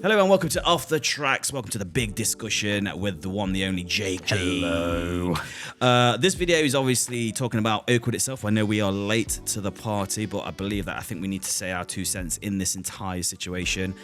Hello and welcome to Off the Tracks. Welcome to the big discussion with the one, the only JG. Hello. This video is obviously talking about Oakwood itself. I know we are late to the party, but I think we need to say our 2 cents in this entire situation.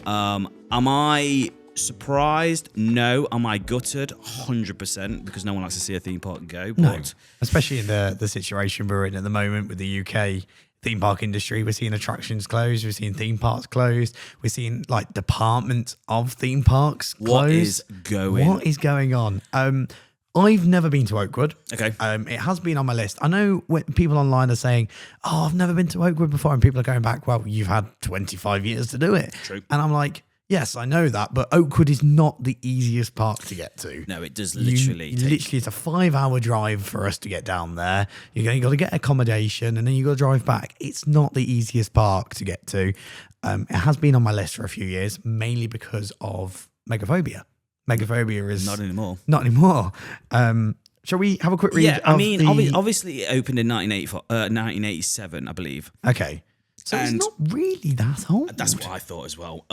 Am I surprised? No. Am I gutted? 100%, because no one likes to see a theme park go. But no, especially in the situation we're in at the moment with the UK theme park industry. We're seeing attractions closed. We're seeing theme parks closed. We're seeing like departments of theme parks closed. What is going on? I've never been to Oakwood. Okay. It has been on my list. I know when people online are saying, "Oh, I've never been to Oakwood before," and people are going back, "Well, you've had 25 years to do it." True. And I'm like, yes, I know that, but Oakwood is not the easiest park to get to. No, it does literally. It's a 5-hour drive for us to get down there. You got to get accommodation, and then you got to drive back. It's not the easiest park to get to. It has been on my list for a few years, mainly because of megaphobia. Megaphobia is not anymore. Not anymore. Shall we have a quick read? Yeah, I mean, obviously it opened in 1987, I believe. Okay. So it's not really that old. That's what I thought as well.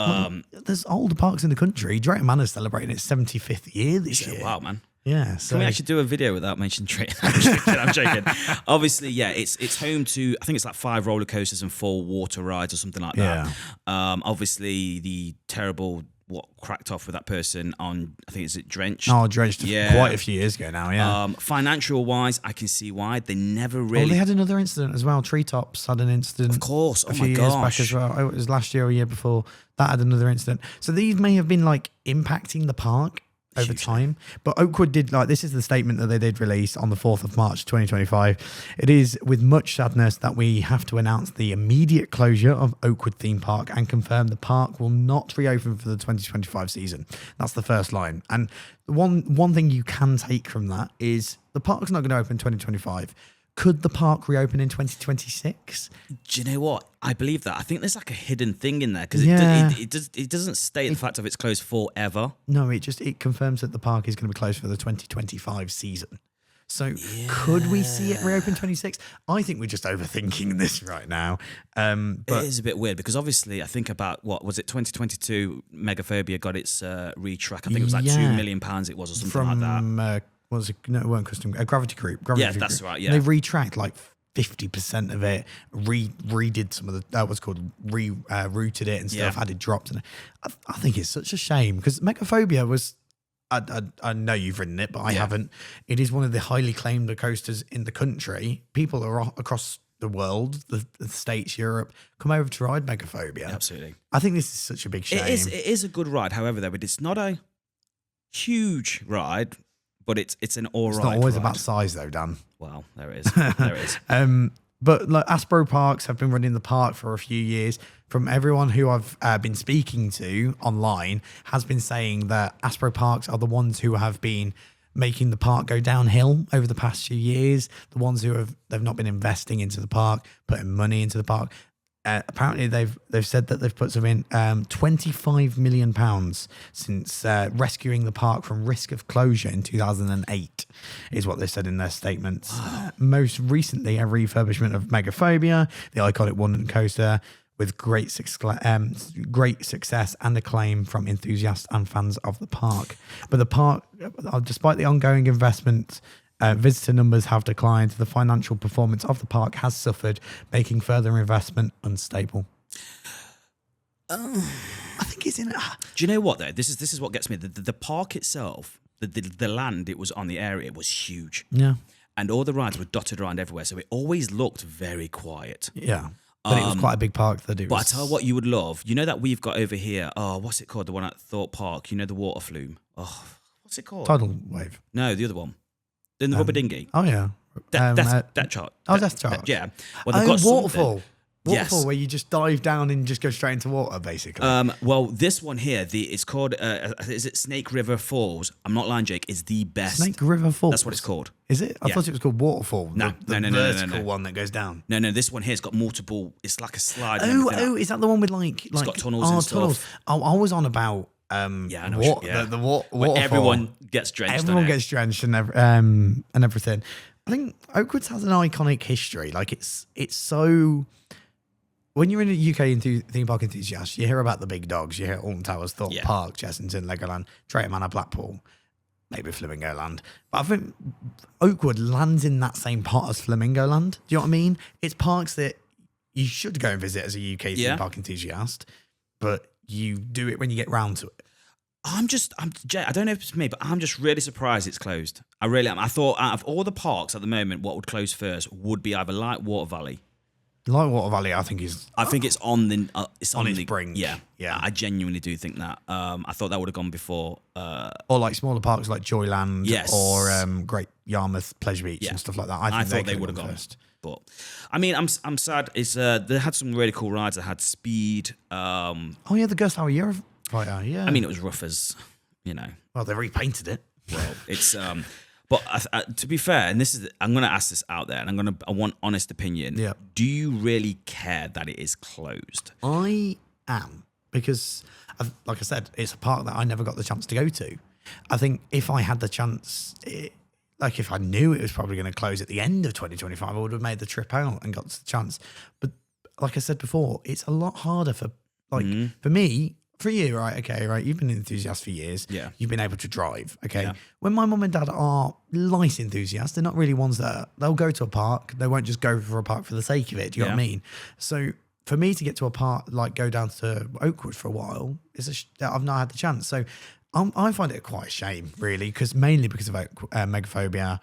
There's older parks in the country. Drayton Manor's celebrating its 75th year this year. Wow, man. Yeah. So can we actually do a video without mentioning Drayton? I'm joking. Obviously, yeah, it's home to, I think it's like 5 roller coasters and 4 water rides or something like that. Yeah. Obviously, the terrible what cracked off with that person on, I think, is it Drenched? Oh, Drenched, quite a few years ago now, yeah. Financial wise, I can see why. They never really... Oh, they had another incident as well. Treetops had an incident. Of course, a few years back as well. It was last year or year before. That had another incident. So these may have been like impacting the park over time. But Oakwood did, like, this is the statement that they did release on the 4th of March 2025. It is with much sadness that we have to announce the immediate closure of Oakwood Theme Park and confirm the park will not reopen for the 2025 season. That's the first line. And one thing you can take from that is the park's not going to open 2025. Could the park reopen in 2026? Do you know what? I believe that. I think there's like a hidden thing in there because it doesn't state the fact of it's closed forever. No, it confirms that the park is going to be closed for the 2025 season. So could we see it reopen 26? I think we're just overthinking this right now. But it is a bit weird because obviously I think about, what was it, 2022 Megaphobia got its retrack. I think it was like £2 million it was or something like that. It weren't custom. Gravity Group. That's right. Yeah, they retracked like 50% of it. Redid some of the routed it and stuff. Added drops, and I think it's such a shame because Megaphobia was. I know you've ridden it, but I haven't. It is one of the highly claimed coasters in the country. People are across the world, the States, Europe, come over to ride Megaphobia. Absolutely. I think this is such a big shame. It is a good ride. However, though, it's not a huge ride. But it's an all right. It's not always ride. About size, though, Dan. Well, there it is. There it is. But like Aspro Parks have been running the park for a few years. From everyone who I've been speaking to online, has been saying that Aspro Parks are the ones who have been making the park go downhill over the past few years. The ones who they've not been investing into the park, putting money into the park. Apparently, they've said that they've put something £25 million since rescuing the park from risk of closure in 2008, is what they said in their statements. Wow. Most recently, a refurbishment of Megaphobia, the iconic wooden coaster, with great success and acclaim from enthusiasts and fans of the park. But the park, despite the ongoing investment, visitor numbers have declined. The financial performance of the park has suffered, making further investment unstable. I think it's in. Do you know what though? This is what gets me. The park itself, the land it was on, the area, it was huge. Yeah, and all the rides were dotted around everywhere, so it always looked very quiet. Yeah. But it was quite a big park that it was. But I tell you what you would love. You know that we've got over here. Oh, what's it called? The one at Thorpe Park. You know the water flume. Oh, what's it called? Tidal wave. No, the other one. Then the rubber dinghy. Oh yeah. Death Chart. Oh, Death Chart. Yeah. Well, they've got waterfall. Waterfall, where you just dive down and just go straight into water, basically. Well, this one here, it's called, is it Snake River Falls? I'm not lying, Jake. It's the best. Snake River Falls? That's what it's called. Is it? I thought it was called Waterfall. No, the vertical one that goes down. No, this one here's got multiple, it's like a slide. Is that the one with like... It's got tunnels and stuff. I was on about... I know the waterfall. Everyone gets drenched. Everyone gets drenched and everything. I think Oakwood has an iconic history. Like it's so... when you're in a UK theme park enthusiast, you hear about the big dogs. You hear Alton Towers, Thorpe Park, Chessington, Legoland, Drayton Manor, Blackpool, maybe Flamingo Land. But I think Oakwood lands in that same pot as Flamingo Land. Do you know what I mean? It's parks that you should go and visit as a UK theme park enthusiast, but you do it when you get round to it. I don't know if it's me, but I'm just really surprised it's closed. I really am. I thought out of all the parks at the moment, what would close first would be either Lightwater Valley. Lightwater Valley, I think it's on the on its the brink. Yeah. Yeah. I genuinely do think that. I thought that would have gone before. Or like smaller parks like Joyland or Great Yarmouth Pleasure Beach and stuff like that. I thought they would have gone first. But I mean, I'm sad. It's they had some really cool rides. They had Speed. Oh yeah, the Ghost Hour Fighter. Yeah. I mean, it was rough as Well, they repainted it. Well, it's But to be fair, and I'm going to ask this out there, and I want honest opinion. Yeah. Do you really care that it is closed? I am, because, like I said, it's a park that I never got the chance to go to. I think if I had the chance, if I knew it was probably going to close at the end of 2025, I would have made the trip out and got the chance. But like I said before, it's a lot harder for me. For you, right? Okay, right. You've been an enthusiast for years. Yeah. You've been able to drive. Okay. Yeah. When my mum and dad are light enthusiasts, they're not really ones that they'll go to a park. They won't just go for a park for the sake of it. Do you know what I mean? So for me to get to a park, like go down to Oakwood for a while, I've not had the chance. So I find it quite a shame, really, mainly because of Megaphobia,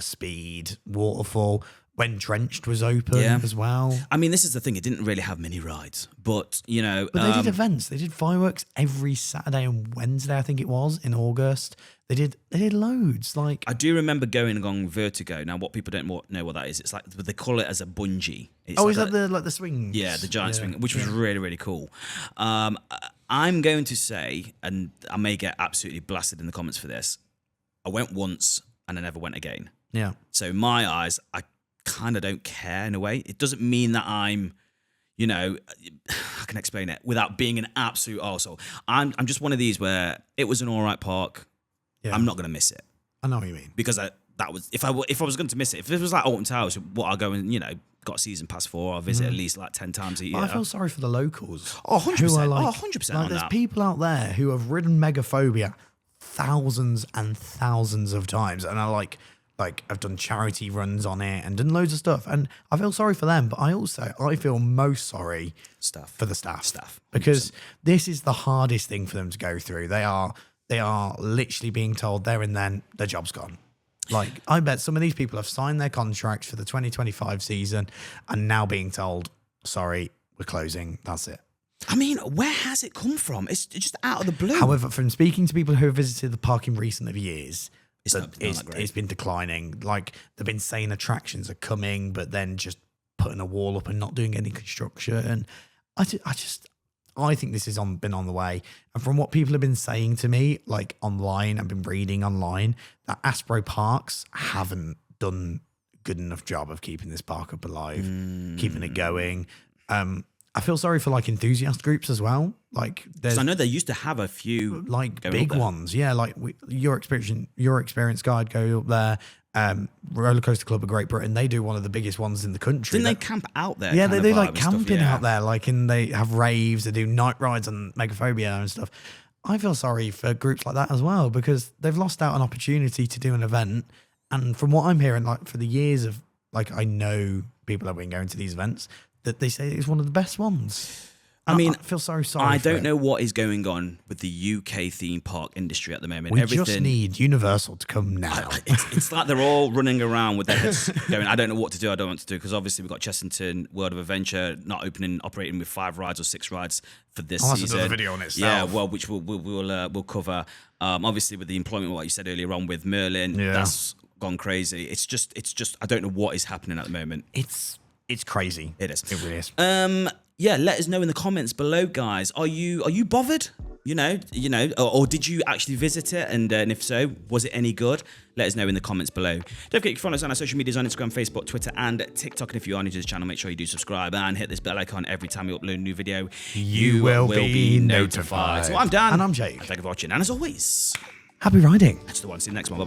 Speed, Waterfall. When Drenched was open as well. I mean, this is the thing. It didn't really have many rides, but But they did events. They did fireworks every Saturday and Wednesday, I think it was, in August. They did loads. Like, I do remember going on Vertigo. Now, what people don't know what that is, it's like they call it as a bungee. It's is that the swing? Yeah, the giant swing, which was really, really cool. I'm going to say, and I may get absolutely blasted in the comments for this, I went once and I never went again. Yeah. So in my eyes, I kind of don't care in a way. It doesn't mean that I'm, I can explain it without being an absolute arsehole. I'm just one of these where it was an all right park. Yeah. I'm not going to miss it. I know what you mean. Because that was, if I was going to miss it, if it was like Alton Towers, I'll go and, got a season pass for, I'll visit at least like 10 times a year. I feel sorry for the locals. Oh, 100%. 100% like, there's people out there who have ridden Megaphobia thousands and thousands of times and are like I've done charity runs on it and done loads of stuff, and I feel sorry for them, but I feel most sorry for the staff because this is the hardest thing for them to go through. They are literally being told there and then their job's gone. Like, I bet some of these people have signed their contracts for the 2025 season and now being told, sorry, we're closing. That's it. I mean, where has it come from? It's just out of the blue. However, from speaking to people who have visited the park in recent years, it's been declining. Like, they've been saying attractions are coming, but then just putting a wall up and not doing any construction. And I think this has been on the way. And from what people have been saying to me, like online, I've been reading online, that Aspro Parks haven't done a good enough job of keeping this park up alive, keeping it going. I feel sorry for like enthusiast groups as well. Like, I know they used to have a few like big ones. Yeah, like your experience guide go up there. Roller Coaster Club of Great Britain, they do one of the biggest ones in the country. Didn't they camp out there? Yeah, they do like camping out there, and they have raves, they do night rides on Megaphobia and stuff. I feel sorry for groups like that as well because they've lost out on opportunity to do an event. And from what I'm hearing, like for the years of I know people have been going to these events, that they say it's one of the best ones. I feel so sorry. I don't know what is going on with the UK theme park industry at the moment. We just need Universal to come now. It's like they're all running around with their heads going, I don't know what to do, I don't know what to do. Because obviously we've got Chessington World of Adventure not operating with 5 rides or 6 rides for this season. That's another video on itself. Yeah, well, which we'll cover. Obviously with the employment, what you said earlier on with Merlin, that's gone crazy. It's just I don't know what is happening at the moment. It's crazy. It is. It really is. Yeah, let us know in the comments below, guys. Are you bothered? Or did you actually visit it? And if so, was it any good? Let us know in the comments below. Don't forget to follow us on our social medias on Instagram, Facebook, Twitter, and TikTok. And if you are new to this channel, make sure you do subscribe and hit this bell icon every time we upload a new video. You will be notified. So I'm Dan. And I'm Jake. Thank you for watching. And as always, happy riding. That's the one. See you next one.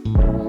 Bye-bye.